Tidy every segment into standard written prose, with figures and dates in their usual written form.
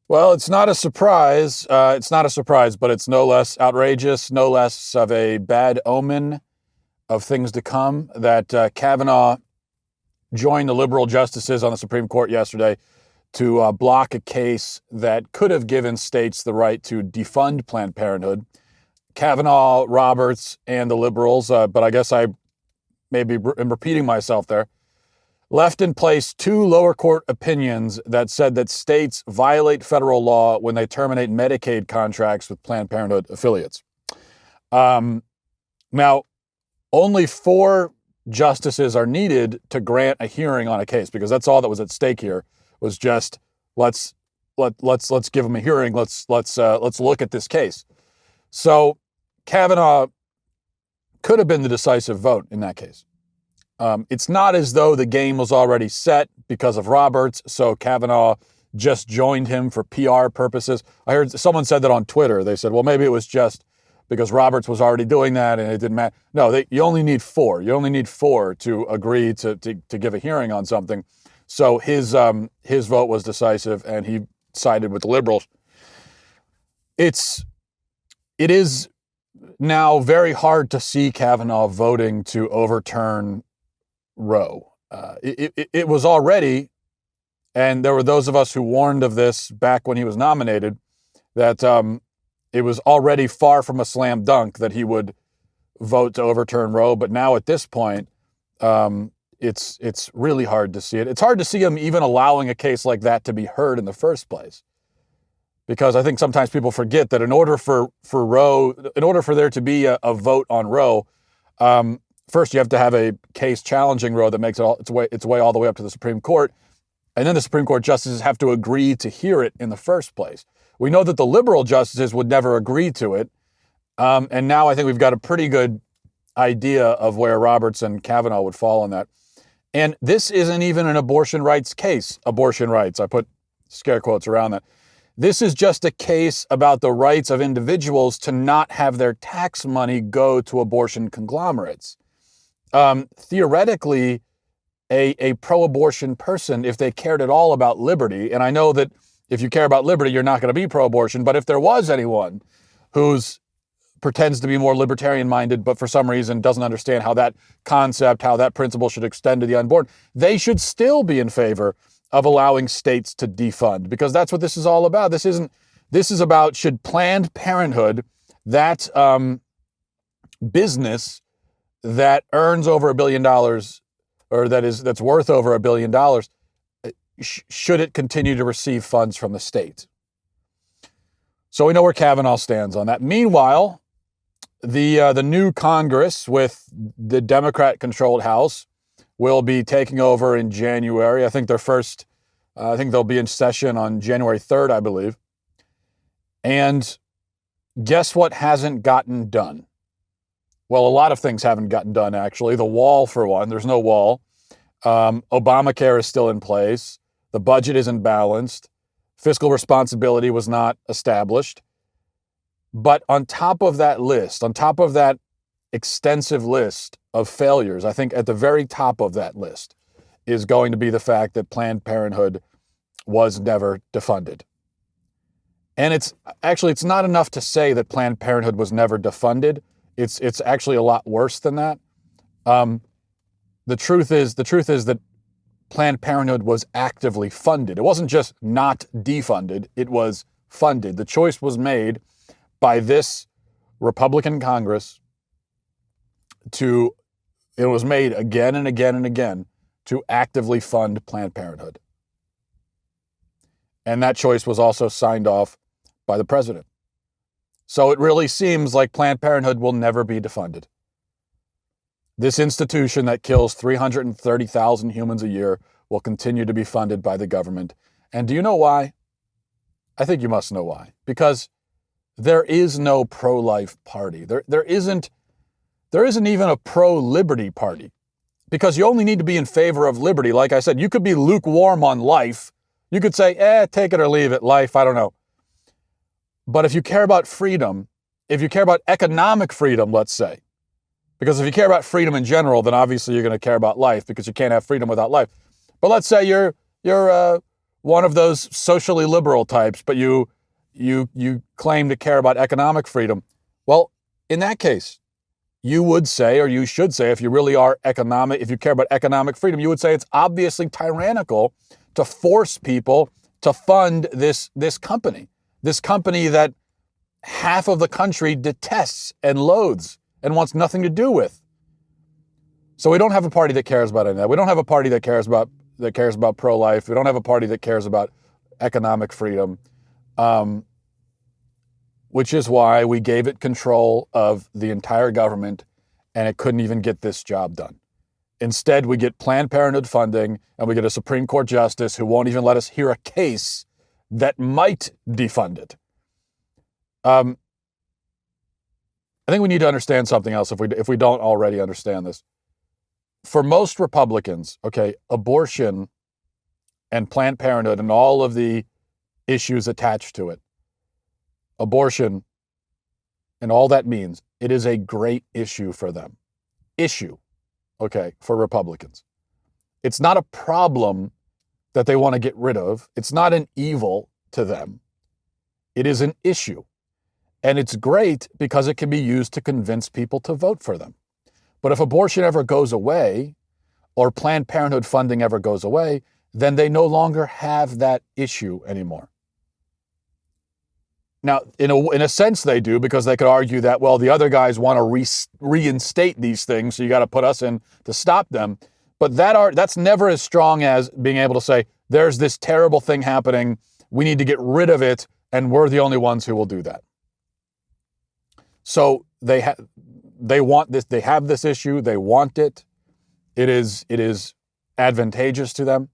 Well, it's not a surprise. It's not a surprise, but it's no less outrageous, no less of a bad omen of things to come that Kavanaugh joined the liberal justices on the Supreme Court yesterday to block a case that could have given states the right to defund Planned Parenthood. Kavanaugh, Roberts, and the liberals, but I guess I maybe am repeating myself there, left in place two lower court opinions that said that states violate federal law when they terminate Medicaid contracts with Planned Parenthood affiliates. Now, only four justices are needed to grant a hearing on a case, because that's all that was at stake here. Was just let's give them a hearing. Let's look at this case. So Kavanaugh could have been the decisive vote in that case. It's not as though the game was already set because of Roberts, so Kavanaugh just joined him for PR purposes. I heard someone said that on Twitter. They said, well, maybe it was just because Roberts was already doing that and it didn't matter. No, you only need four. You only need four to agree to give a hearing on something. So his vote was decisive, and he sided with the liberals. It is now very hard to see Kavanaugh voting to overturn Roe. It was already, and there were those of us who warned of this back when he was nominated, that it was already far from a slam dunk that he would vote to overturn Roe. But now at this point, it's really hard to see it. It's hard to see him even allowing a case like that to be heard in the first place, because I think sometimes people forget that in order for there to be a vote on Roe, first you have to have a case challenging Roe that makes its way all the way up to the Supreme Court, and then the Supreme Court justices have to agree to hear it in the first place. We know that the liberal justices would never agree to it, and now I think we've got a pretty good idea of where Roberts and Kavanaugh would fall on that. And this isn't even an abortion rights case. Abortion rights, I put scare quotes around that. This is just a case about the rights of individuals to not have their tax money go to abortion conglomerates. Theoretically, a pro-abortion person, if they cared at all about liberty, and I know that if you care about liberty, you're not going to be pro-abortion, but if there was anyone who's pretends to be more libertarian-minded, but for some reason doesn't understand how that concept, how that principle should extend to the unborn, they should still be in favor of allowing states to defund, because that's what this is all about. This is about, should Planned Parenthood, that business that earns over $1 billion, or that's worth over $1 billion, should it continue to receive funds from the state? So we know where Kavanaugh stands on that. Meanwhile, the new Congress with the Democrat-controlled House will be taking over in January. I think they'll be in session on January 3rd, I believe. And guess what hasn't gotten done? Well, a lot of things haven't gotten done, actually. The wall, for one. There's no wall. Obamacare is still in place. The budget isn't balanced. Fiscal responsibility was not established. But on top of that list, on top of that extensive list of failures, I think at the very top of that list is going to be the fact that Planned Parenthood was never defunded. And it's not enough to say that Planned Parenthood was never defunded. It's actually a lot worse than that. The truth is that Planned Parenthood was actively funded. It wasn't just not defunded, it was funded. The choice was made by this Republican Congress it was made again and again and again to actively fund Planned Parenthood. And that choice was also signed off by the president. So it really seems like Planned Parenthood will never be defunded. This institution that kills 330,000 humans a year will continue to be funded by the government. And do you know why? I think you must know why. Because there is no pro-life party. There isn't even a pro-liberty party, because you only need to be in favor of liberty. Like I said, you could be lukewarm on life. You could say, take it or leave it, life, I don't know. But if you care about freedom, if you care about economic freedom, let's say, because if you care about freedom in general, then obviously you're going to care about life, because you can't have freedom without life. But let's say you're one of those socially liberal types, but you claim to care about economic freedom. Well, in that case, you would say, or you should say, if you really are if you care about economic freedom, you would say it's obviously tyrannical to force people to fund this company that half of the country detests and loathes and wants nothing to do with. So we don't have a party that cares about any of that. We don't have a party that cares about pro-life. We don't have a party that cares about economic freedom, which is why we gave it control of the entire government, and it couldn't even get this job done. Instead, we get Planned Parenthood funding, and we get a Supreme Court justice who won't even let us hear a case that might defund it. I think we need to understand something else if we don't already understand this. For most Republicans, okay, abortion and Planned Parenthood and all of the issues attached to it, abortion and all that means, it is a great issue for them. Okay, for Republicans. It's not a problem that they want to get rid of. It's not an evil to them. It is an issue. And it's great because it can be used to convince people to vote for them. But if abortion ever goes away, or Planned Parenthood funding ever goes away, then they no longer have that issue anymore. Now, in a sense they do, because they could argue that, well, the other guys want to reinstate these things, so you got to put us in to stop them. But that's never as strong as being able to say, there's this terrible thing happening, we need to get rid of it, and we're the only ones who will do that. So they want this, they have this issue, they want it. It is advantageous to them.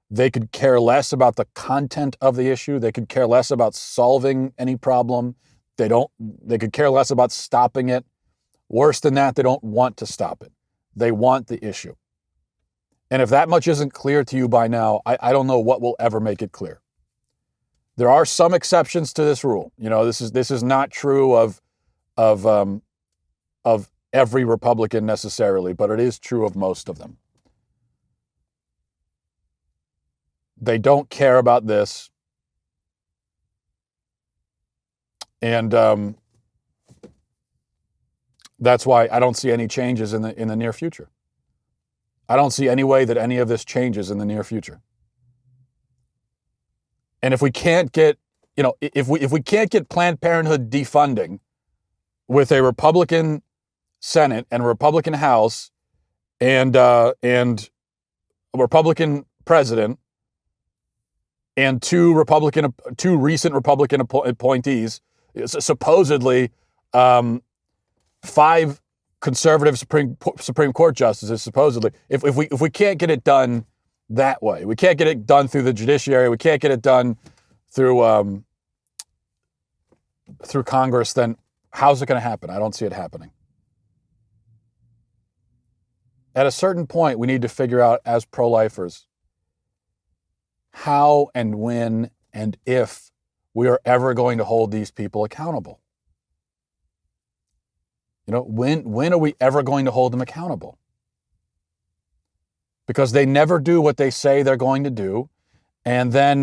They could care less about the content of the issue. They could care less about solving any problem. They could care less about stopping it. Worse than that, they don't want to stop it. They want the issue. And if that much isn't clear to you by now, I don't know what will ever make it clear. There are some exceptions to this rule. You know, this is not true of every Republican necessarily, but it is true of most of them. They don't care about this. And that's why I don't see any changes in the near future. I don't see any way that any of this changes in the near future. And if we can't get, if we can't get Planned Parenthood defunding with a Republican Senate and a Republican House and a Republican president and two recent Republican appointees, supposedly 5 conservative Supreme Court justices, supposedly. If we can't get it done that way, we can't get it done through the judiciary, we can't get it done through Congress, then how's it going to happen? I don't see it happening. At a certain point, we need to figure out as pro-lifers how and when and if we are ever going to hold these people accountable. When are we ever going to hold them accountable? Because they never do what they say they're going to do, and then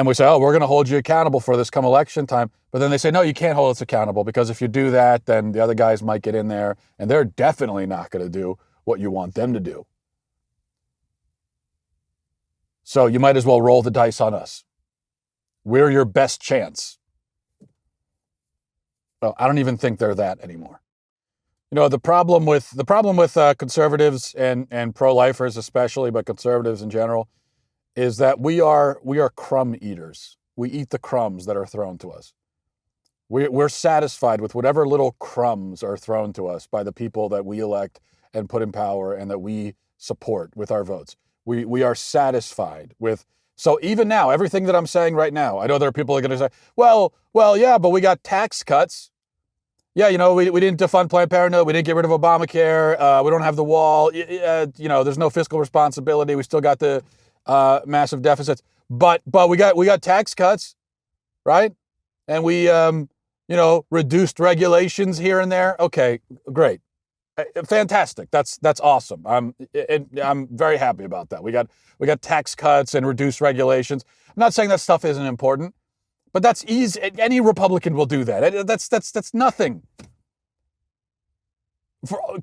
we say, oh, we're going to hold you accountable for this come election time. But then they say, no, you can't hold us accountable because if you do that, then the other guys might get in there, and they're definitely not going to do what you want them to do. So you might as well roll the dice on us. We're your best chance. Well, I don't even think they're that anymore. The problem with conservatives and pro-lifers especially, but conservatives in general, is that we are crumb eaters. We eat the crumbs that are thrown to us. We're satisfied with whatever little crumbs are thrown to us by the people that we elect and put in power and that we support with our votes. We are satisfied with. So even now, everything that I'm saying right now, I know there are people that are going to say, well, yeah, but we got tax cuts. Yeah, we didn't defund Planned Parenthood. We didn't get rid of Obamacare. We don't have the wall. There's no fiscal responsibility. We still got the massive deficits. But we got tax cuts, right? And we reduced regulations here and there. Okay, great. Fantastic. That's awesome. I'm very happy about that. We got tax cuts and reduced regulations. I'm not saying that stuff isn't important, but that's easy. Any Republican will do that. That's nothing.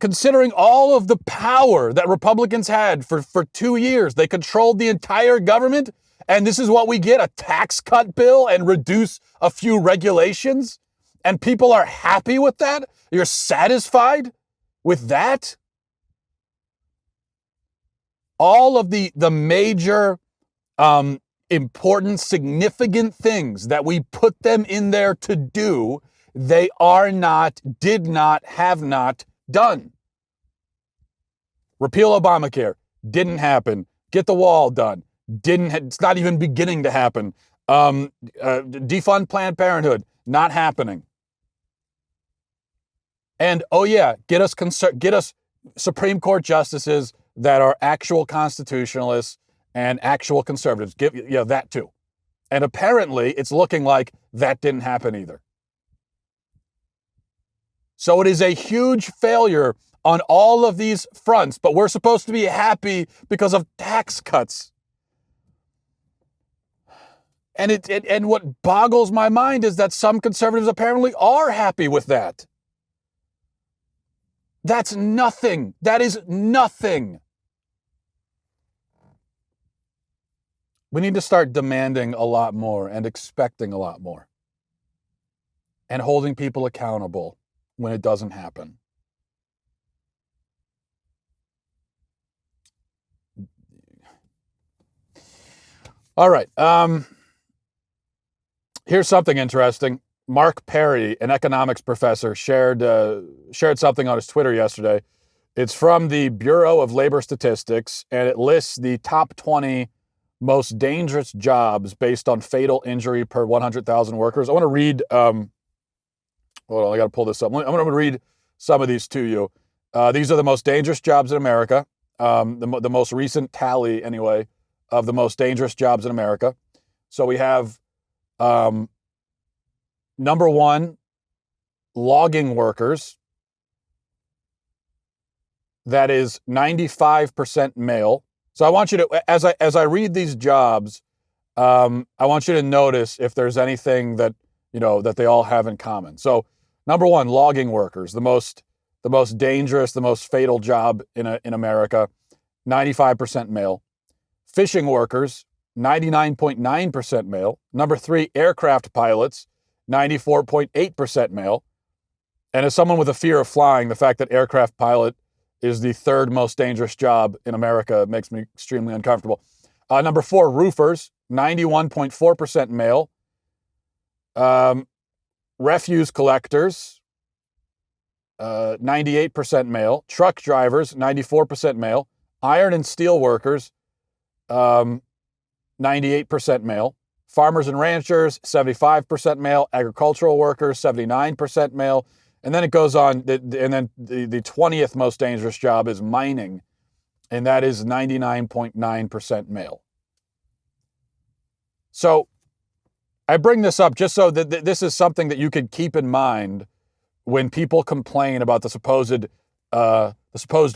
Considering all of the power that Republicans had for 2 years, they controlled the entire government, and this is what we get: a tax cut bill and reduce a few regulations, and people are happy with that? You're satisfied with that? All of the major important, significant things that we put them in there to do, they are not, did not, have not done. Repeal Obamacare, didn't happen. Get the wall done, didn't. It's not even beginning to happen. Defund Planned Parenthood, not happening. And oh yeah, get us Supreme Court justices that are actual constitutionalists and actual conservatives. That too. And apparently, it's looking like that didn't happen either. So it is a huge failure on all of these fronts, but we're supposed to be happy because of tax cuts. And what boggles my mind is that some conservatives apparently are happy with that. That's nothing. That is nothing. We need to start demanding a lot more and expecting a lot more and holding people accountable when it doesn't happen. All right. Here's something interesting. Mark Perry, an economics professor, shared something on his Twitter yesterday. It's from the Bureau of Labor Statistics, and it lists the top 20 most dangerous jobs based on fatal injury per 100,000 workers. I want to read, hold on, I got to pull this up. I'm going to read some of these to you. These are the most dangerous jobs in America, the most recent tally, anyway, of the most dangerous jobs in America. So we have number one, logging workers. That is 95% male. So I want you to, as I read these jobs, I want you to notice if there's anything that, that they all have in common. So number one, logging workers, the most dangerous, the most fatal job in America, 95% male. Fishing workers, 99.9% male. Number three, aircraft pilots, 94.8% male. And as someone with a fear of flying, the fact that aircraft pilot is the third most dangerous job in America makes me extremely uncomfortable. Number four, roofers, 91.4% male. Refuse collectors, 98% male. Truck drivers, 94% male. Iron and steel workers, 98% male. Farmers and ranchers, 75% male. Agricultural workers, 79% male. And then it goes on, and then the 20th most dangerous job is mining, and that is 99.9% male. So I bring this up just so that this is something that you could keep in mind when people complain about the supposed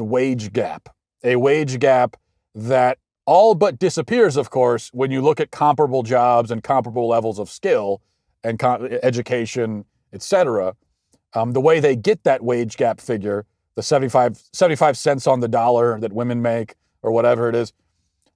wage gap, a wage gap that all but disappears, of course, when you look at comparable jobs and comparable levels of skill and education, etc. The way they get that wage gap figure, the 75 cents on the dollar that women make or whatever it is,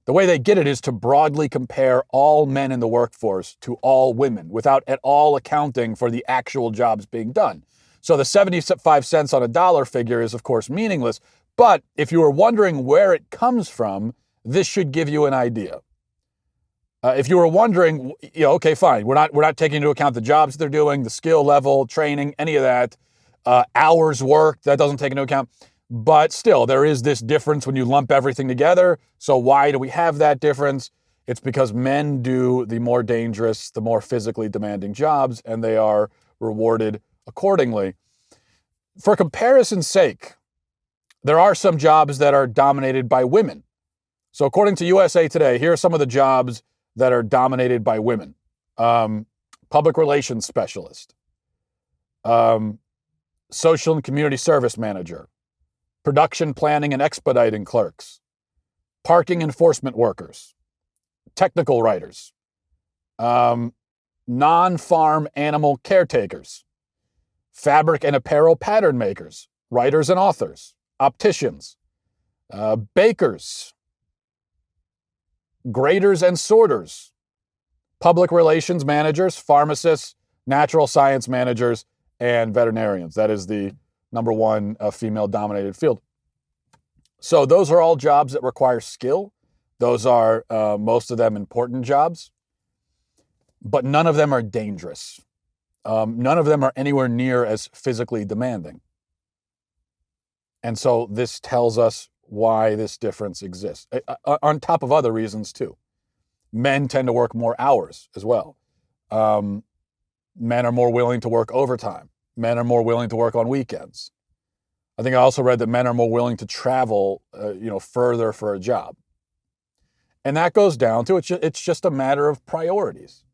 the way they get it is to broadly compare all men in the workforce to all women without at all accounting for the actual jobs being done. So the 75 cents on a dollar figure is, of course, meaningless. But if you were wondering where it comes from, this should give you an idea. If you were wondering, okay, fine, we're not taking into account the jobs they're doing, the skill level, training, any of that, hours worked, that doesn't take into account. But still, there is this difference when you lump everything together. So why do we have that difference? It's because men do the more dangerous, the more physically demanding jobs, and they are rewarded accordingly. For comparison's sake, there are some jobs that are dominated by women. So according to USA Today, here are some of the jobs that are dominated by women. Public relations specialist, social and community service manager, production planning and expediting clerks, parking enforcement workers, technical writers, non-farm animal caretakers, fabric and apparel pattern makers, writers and authors, opticians, bakers, graders and sorters, public relations managers, pharmacists, natural science managers, and veterinarians. That is the number one female-dominated field. So those are all jobs that require skill. Those are, most of them, important jobs. But none of them are dangerous. None of them are anywhere near as physically demanding. And so this tells us why this difference exists, on top of other reasons too. Men tend to work more hours as well. Men are more willing to work overtime. Men are more willing to work on weekends. I think I also read that men are more willing to travel, further for a job. And that goes down to it's just a matter of priorities.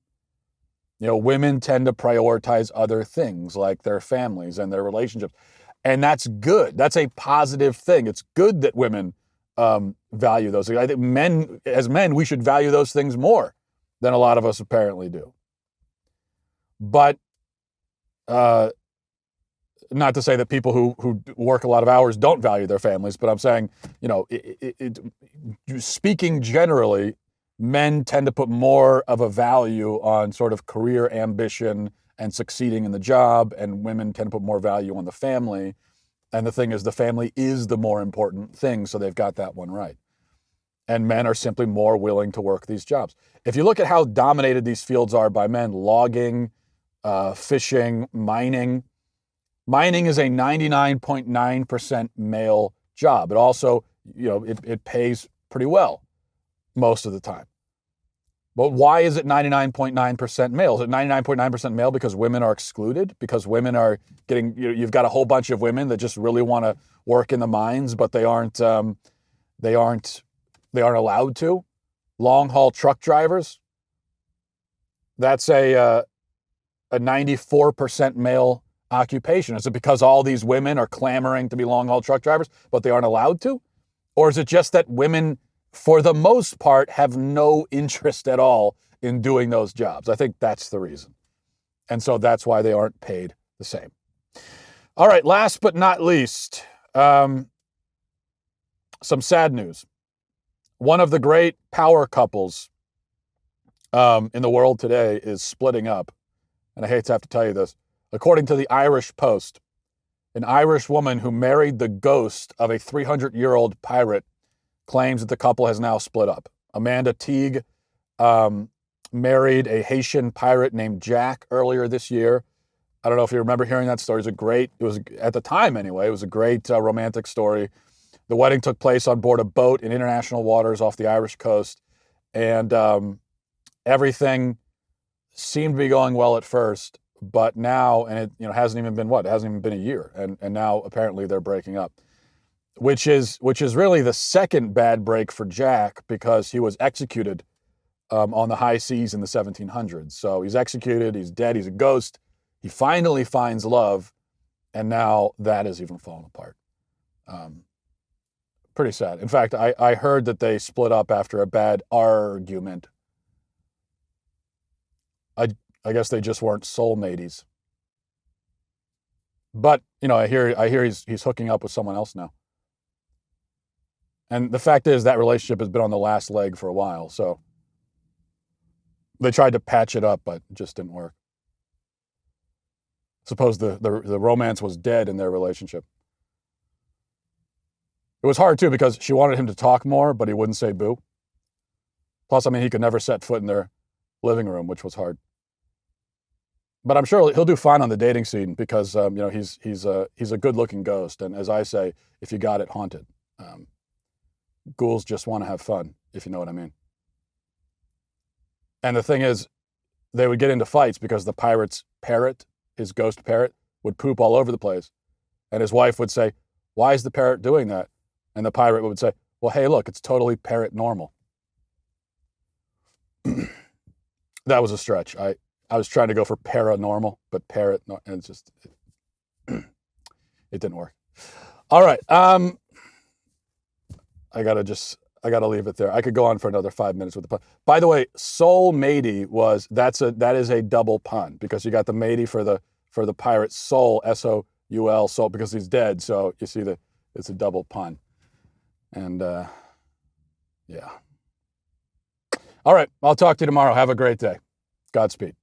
Women tend to prioritize other things like their families and their relationships. And that's good. That's a positive thing. It's good that women value those things. I think as men, we should value those things more than a lot of us apparently do. But not to say that people who work a lot of hours don't value their families, but I'm saying, speaking generally, men tend to put more of a value on sort of career ambition and succeeding in the job, and women tend to put more value on the family. And the thing is, the family is the more important thing, so they've got that one right. And men are simply more willing to work these jobs. If you look at how dominated these fields are by men, logging, fishing, mining is a 99.9% male job. It also, it pays pretty well most of the time. But why is it 99.9% male? Is it 99.9% male because women are excluded? Because women are getting, you've got a whole bunch of women that just really want to work in the mines, but they aren't allowed to. Long haul truck drivers, that's a 94% male occupation. Is it because all these women are clamoring to be long haul truck drivers, but they aren't allowed to? Or is it just that women, for the most part, have no interest at all in doing those jobs? I think that's the reason. And so that's why they aren't paid the same. All right, last but not least, some sad news. One of the great power couples in the world today is splitting up. And I hate to have to tell you this. According to the Irish Post, an Irish woman who married the ghost of a 300-year-old pirate claims that the couple has now split up. Amanda Teague married a Haitian pirate named Jack earlier this year. I don't know if you remember hearing that story. It was at the time anyway, it was a great romantic story. The wedding took place on board a boat in international waters off the Irish coast. And everything seemed to be going well at first, but now, and it hasn't even been a year. And now apparently they're breaking up. Which is really the second bad break for Jack, because he was executed on the high seas in the 1700s. So he's executed, he's dead, he's a ghost. He finally finds love, and now that is even falling apart. Pretty sad. In fact, I heard that they split up after a bad argument. I guess they just weren't soulmates. But I hear he's hooking up with someone else now. And the fact is that relationship has been on the last leg for a while. So they tried to patch it up, but it just didn't work. Suppose the romance was dead in their relationship. It was hard too, because she wanted him to talk more, but he wouldn't say boo. Plus, he could never set foot in their living room, which was hard. But I'm sure he'll do fine on the dating scene because he's a good-looking ghost, and as I say, if you got it, haunt it. Ghouls just want to have fun, if you know what I mean. And the thing is, they would get into fights because the pirate's parrot, his ghost parrot, would poop all over the place. And his wife would say, "Why is the parrot doing that?" And the pirate would say, "Well, hey, look, it's totally parrot normal." That was a stretch. I was trying to go for paranormal, but parrot, and it didn't work. All right. I gotta leave it there. I could go on for another 5 minutes with the pun. By the way, soul matey that is a double pun because you got the matey for the pirate soul, SOUL, soul, because he's dead. So you see it's a double pun. And yeah. All right. I'll talk to you tomorrow. Have a great day. Godspeed.